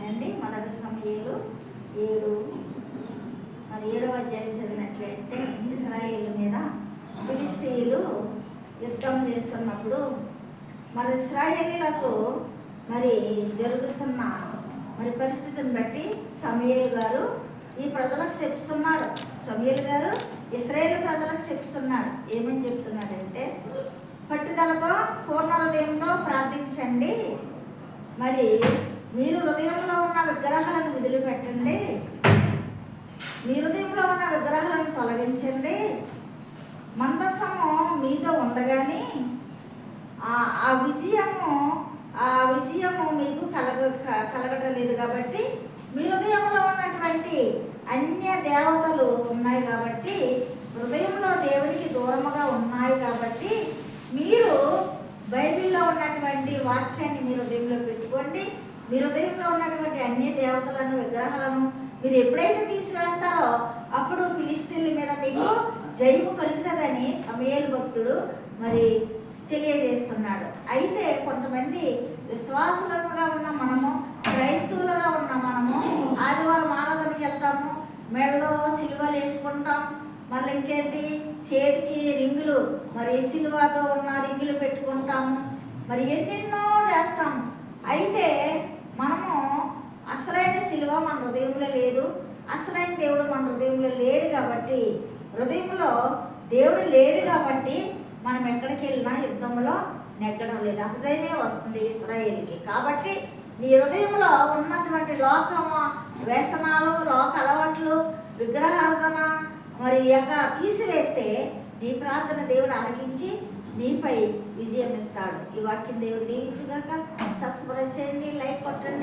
అండి. మొదటి సమూయేలు 7 మరి 7వ అధ్యాయం చదివినట్లయితే ఇశ్రాయేలు మీద ఫిలిష్తీయులు యుద్ధం చేస్తున్నప్పుడు మరి ఇశ్రాయేలీలకు మరి జరుగుతున్న మరి పరిస్థితిని బట్టి సమూయేలు గారు ఈ ప్రజలకు చెప్తున్నాడు. సమూయేలు గారు ఇశ్రాయేలు ప్రజలకు చెప్తున్నాడు. ఏమని చెప్తున్నాడంటే, పట్టుదలతో పూర్ణ హృదయంతో ప్రార్థించండి, మరి మీరు హృదయంలో ఉన్న విగ్రహాలను వదిలిపెట్టండి, మీ హృదయంలో ఉన్న విగ్రహాలను తొలగించండి. మందసము మీతో ఉండగాని ఆ విజయము మీకు కలగటం లేదు కాబట్టి, మీ హృదయంలో ఉన్నటువంటి అన్య దేవతలు ఉన్నాయి కాబట్టి, హృదయంలో దేవునికి దూరముగా ఉన్నాయి కాబట్టి, మీరు బైబిల్లో ఉన్నటువంటి వాక్యాన్ని మీ హృదయంలో పెట్టుకోండి. మీ హృదయంలో ఉన్నటువంటి అన్య దేవతలను విగ్రహాలను మీరు ఎప్పుడైతే తీసివేస్తారో అప్పుడు ఫిలిష్తీయుల మీద మీకు జయము కలుగుతుందని సమూయేలు భక్తుడు మరి తెలియజేస్తున్నాడు. అయితే కొంతమంది విశ్వాసులుగా ఉన్న మనము, క్రైస్తవులుగా ఉన్న మనము ఆదివారం ఆరాధనకి వెళ్తాము, మెడలో సిలువలు వేసుకుంటాం, మళ్ళీ ఇంకేంటి చేతికి రింగులు మరి సిలువతో ఉన్న రింగులు పెట్టుకుంటాము, మరి ఎన్నెన్నో చేస్తాము. అయితే మనము అసలైన సిలువ మన హృదయంలో లేదు, అసలైన దేవుడు మన హృదయంలో లేడు కాబట్టి, హృదయంలో దేవుడు లేడు కాబట్టి మనం ఎక్కడికి వెళ్ళినా యుద్ధంలో నెగ్గడం లేదు, అపజయమే వస్తుంది ఇశ్రాయేలుకి. కాబట్టి నీ హృదయంలో ఉన్నటువంటి లోకము వ్యసనాలు, లోక అలవాట్లు, విగ్రహారాధన మరి తీసివేస్తే నీ ప్రార్థన దేవుడు ఆలకించి నీపై విజయం ఇస్తాడు. ఈ వాక్యం దేవుడు దీవించుగాక. సబ్స్క్రైబ్ చేయండి, లైక్ కొట్టండి.